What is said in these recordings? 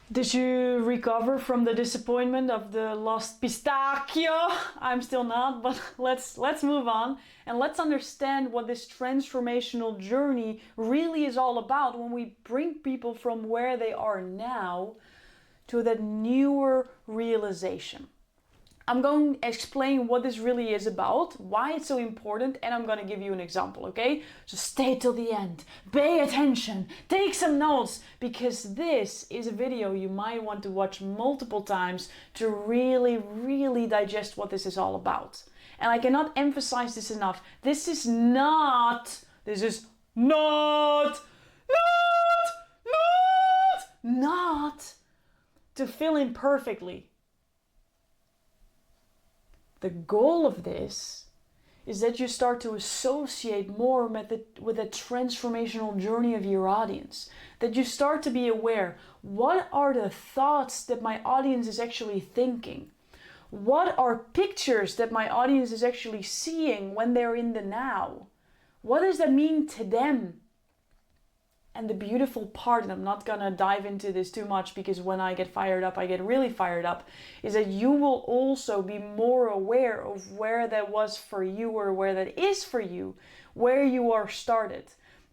Did you recover from the disappointment of the lost pistachio? I'm still not, but let's move on and let's understand what this transformational journey really is all about when we bring people from where they are now to that newer realization. I'm going to explain what this really is about, why it's so important, and I'm going to give you an example, okay? So stay till the end, pay attention, take some notes, because this is a video you might want to watch multiple times to really digest what this is all about. And I cannot emphasize this enough. This is not not to fill in perfectly. The goal of this is that you start to associate more with the transformational journey of your audience. That you start to be aware, what are the thoughts that my audience is actually thinking? What are pictures that my audience is actually seeing when they're in the now? What does that mean to them? And the beautiful part, and I'm not gonna dive into this too much because when I get fired up, I get really fired up, is that you will also be more aware of where that was for you or where that is for you, where you are started.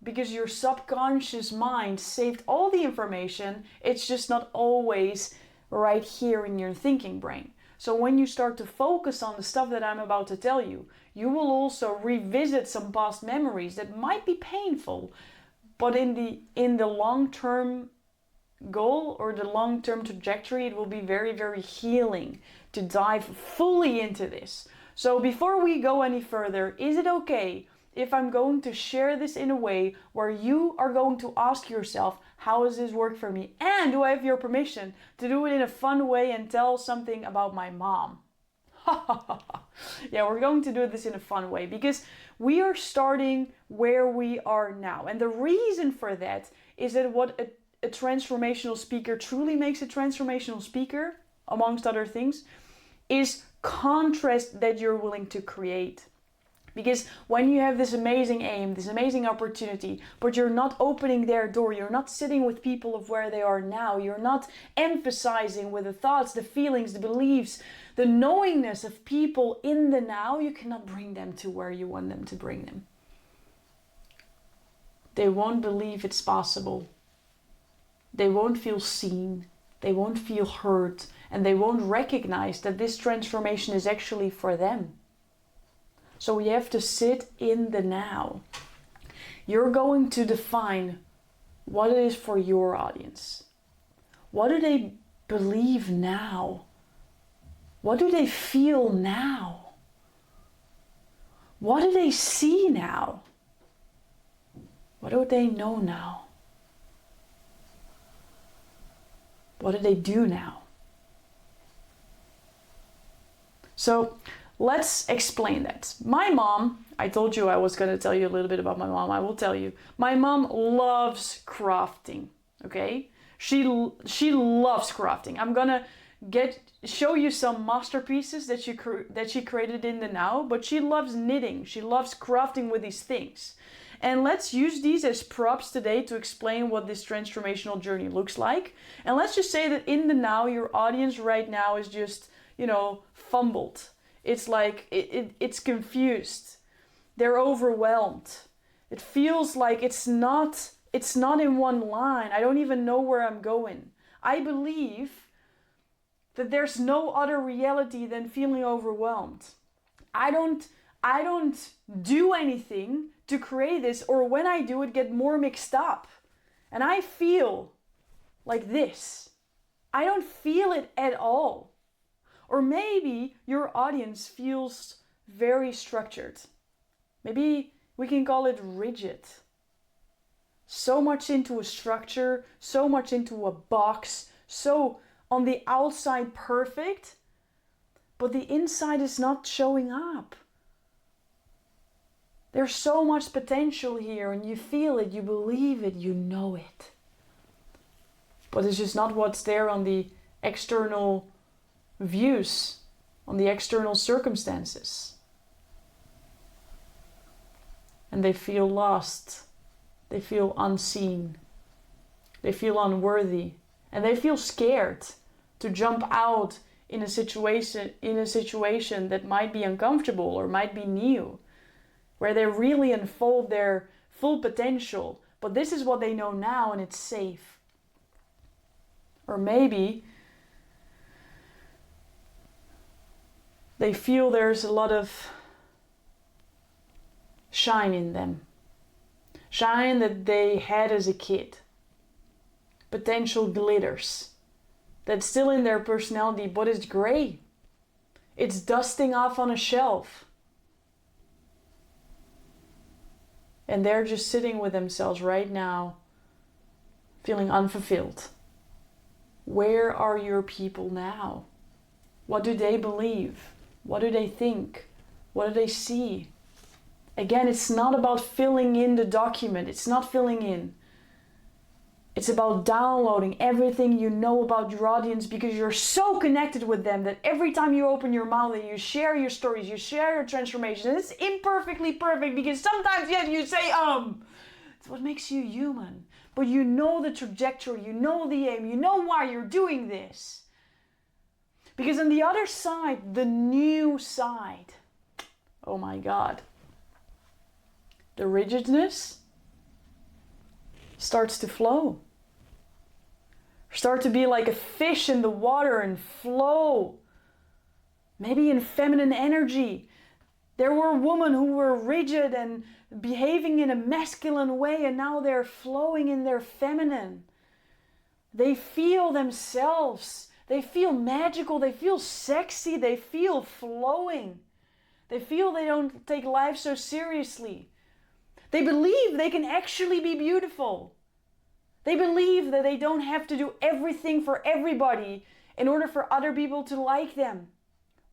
Because your subconscious mind saved all the information, it's just not always right here in your thinking brain. So when you start to focus on the stuff that I'm about to tell you, you will also revisit some past memories that might be painful, but in the long-term goal or the long-term trajectory, it will be very healing to dive fully into this. So before we go any further, is it okay if I'm going to share this in a way where you are going to ask yourself, how does this work for me? And do I have your permission to do it in a fun way and tell something about my mom? Yeah, we're going to do this in a fun way because we are starting where we are now. And the reason for that is that what a transformational speaker truly makes a transformational speaker, amongst other things, is contrast that you're willing to create. Because when you have this amazing aim, this amazing opportunity, but you're not opening their door, you're not sitting with people of where they are now, you're not emphasizing with the thoughts, the feelings, the beliefs, the knowingness of people in the now, you cannot bring them to where you want them to bring them. They won't believe it's possible. They won't feel seen. They won't feel heard. And they won't recognize that this transformation is actually for them. So we have to sit in the now. You're going to define what it is for your audience. What do they believe now? What do they feel now? What do they see now? What do they know now? What do they do now? So let's explain that. My mom, I told you I was going to tell you a little bit about my mom. I will tell you. My mom loves crafting, okay? She loves crafting. I'm going to show you some masterpieces that she created in the now, but she loves knitting. She loves crafting with these things. And let's use these as props today to explain what this transformational journey looks like. And let's just say that in the now, your audience right now is just, fumbled. It's like it's confused. They're overwhelmed. It feels like it's not in one line. I don't even know where I'm going. I believe that there's no other reality than feeling overwhelmed. I don't do anything to create this, or when I do it, get more mixed up. And I feel like this. I don't feel it at all. Or maybe your audience feels very structured. Maybe we can call it rigid. So much into a structure, so much into a box, so on the outside perfect, but the inside is not showing up. There's so much potential here, and you feel it, you believe it, you know it. But it's just not what's there on the external views, on the external circumstances. And they feel lost. They feel unseen. They feel unworthy. And they feel scared to jump out in a situation that might be uncomfortable or might be new, where they really unfold their full potential. But this is what they know now and it's safe. Or maybe they feel there's a lot of shine in them. Shine that they had as a kid. Potential glitters. That's still in their personality, but it's gray. It's dusting off on a shelf. And they're just sitting with themselves right now, feeling unfulfilled. Where are your people now? What do they believe? What do they think? What do they see? Again, it's not about filling in the document. It's not filling in. It's about downloading everything you know about your audience, because you're so connected with them that every time you open your mouth and you share your stories, you share your transformation, and it's imperfectly perfect, because sometimes, yes, you say, it's what makes you human. But you know the trajectory, you know the aim, you know why you're doing this. Because on the other side, the new side, oh my God, the rigidness starts to flow. Start to be like a fish in the water and flow. Maybe in feminine energy. There were women who were rigid and behaving in a masculine way, and now they're flowing in their feminine. They feel themselves. They feel magical. They feel sexy. They feel flowing. They feel they don't take life so seriously. They believe they can actually be beautiful. They believe that they don't have to do everything for everybody in order for other people to like them.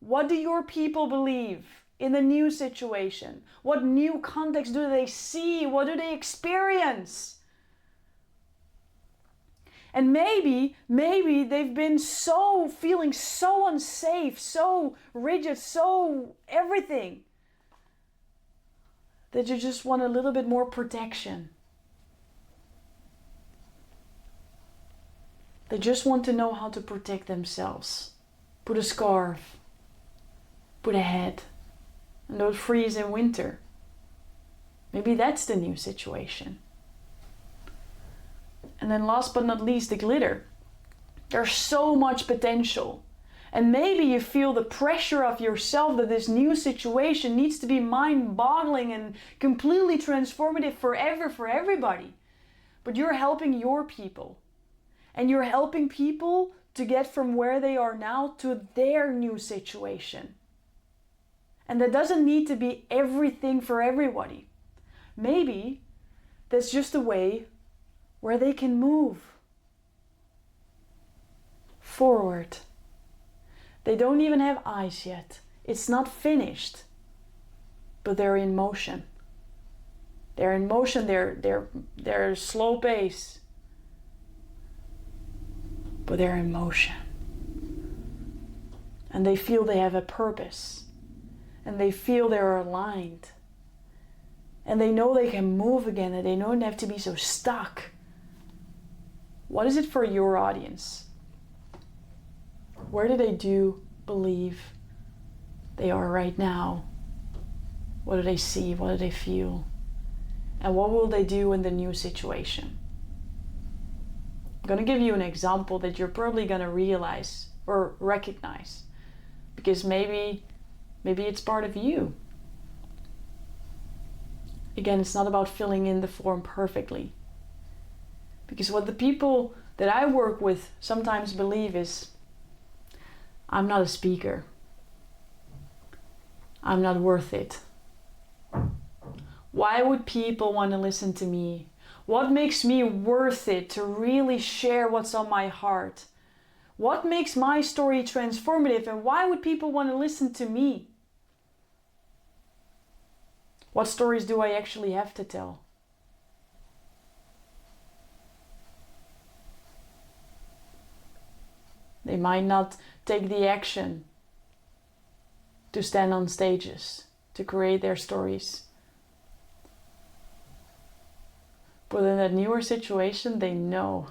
What do your people believe in the new situation? What new context do they see? What do they experience? And maybe they've been feeling so unsafe, so rigid, so everything, that you just want a little bit more protection. They just want to know how to protect themselves. Put a scarf, put a hat, and don't freeze in winter. Maybe that's the new situation. And then last but not least, the glitter. There's so much potential. And maybe you feel the pressure of yourself that this new situation needs to be mind-boggling and completely transformative forever for everybody. But you're helping your people. And you're helping people to get from where they are now to their new situation. And that doesn't need to be everything for everybody. Maybe that's just a way where they can move forward. They don't even have eyes yet. It's not finished. But they're in motion. They're in motion. They're slow pace. But they're in motion. And they feel they have a purpose. And they feel they're aligned. And they know they can move again, and they don't have to be so stuck. What is it for your audience? Where do they believe they are right now? What do they see? What do they feel? And what will they do in the new situation? I'm going to give you an example that you're probably going to realize or recognize, because maybe it's part of you. Again, it's not about filling in the form perfectly. Because what the people that I work with sometimes believe is, I'm not a speaker. I'm not worth it. Why would people want to listen to me? What makes me worth it to really share what's on my heart? What makes my story transformative, and why would people want to listen to me? What stories do I actually have to tell? They might not take the action to stand on stages, to create their stories. But in that newer situation, they know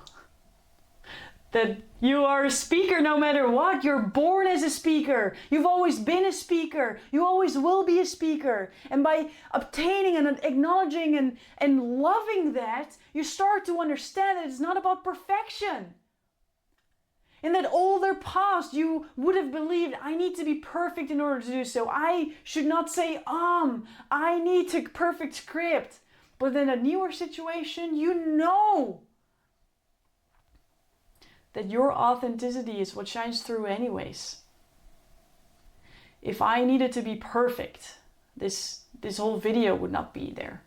that you are a speaker no matter what. You're born as a speaker. You've always been a speaker. You always will be a speaker. And by obtaining and acknowledging and loving that, you start to understand that it's not about perfection. In that older past, you would have believed, I need to be perfect in order to do so. I should not say, I need to perfect script. But in a newer situation, you know that your authenticity is what shines through anyways. If I needed to be perfect, this whole video would not be there.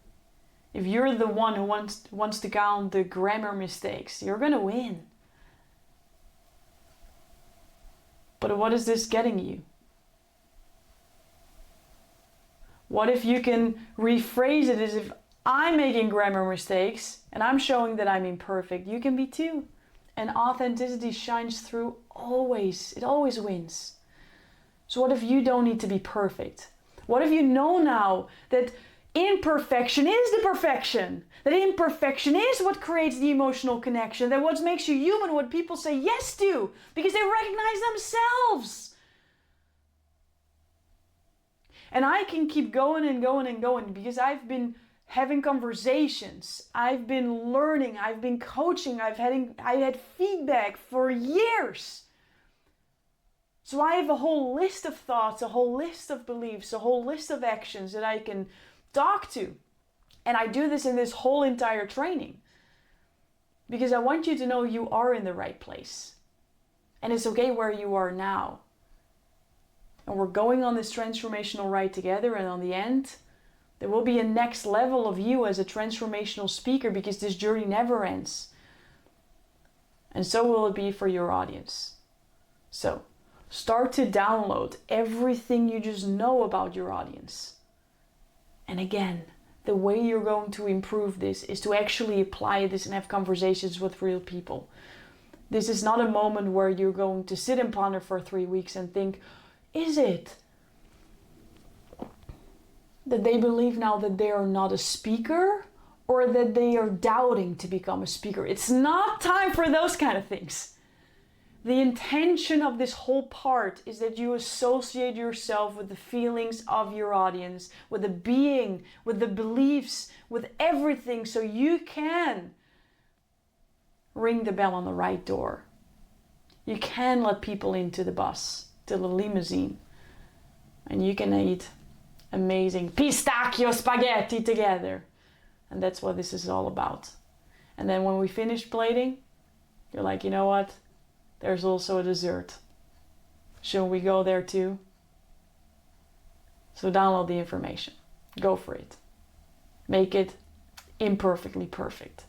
If you're the one who wants to count the grammar mistakes, you're gonna win. But what is this getting you? What if you can rephrase it as if I'm making grammar mistakes and I'm showing that I'm imperfect, you can be too. And authenticity shines through always. It always wins. So what if you don't need to be perfect? What if you know now that imperfection is the perfection? That imperfection is what creates the emotional connection. That what makes you human, what people say yes to, because they recognize themselves. And I can keep going and going and going because I've been having conversations, I've been learning, I've been coaching, I had feedback for years. So I have a whole list of thoughts, a whole list of beliefs, a whole list of actions that I can talk to. And I do this in this whole entire training. Because I want you to know you are in the right place. And it's okay where you are now. And we're going on this transformational ride together, and on the end, there will be a next level of you as a transformational speaker, because this journey never ends. And so will it be for your audience. So, start to download everything you just know about your audience. And again, the way you're going to improve this is to actually apply this and have conversations with real people. This is not a moment where you're going to sit and ponder for 3 weeks and think, is it that they believe now that they are not a speaker, or that they are doubting to become a speaker? It's not time for those kind of things. The intention of this whole part is that you associate yourself with the feelings of your audience, with the being, with the beliefs, with everything, so you can ring the bell on the right door. You can let people into the bus, to the limousine, and you can eat amazing pistachio spaghetti together. And that's what this is all about. And then when we finish plating, you're like, you know what? There's also a dessert. Shall we go there too? So download the information. Go for it. Make it imperfectly perfect.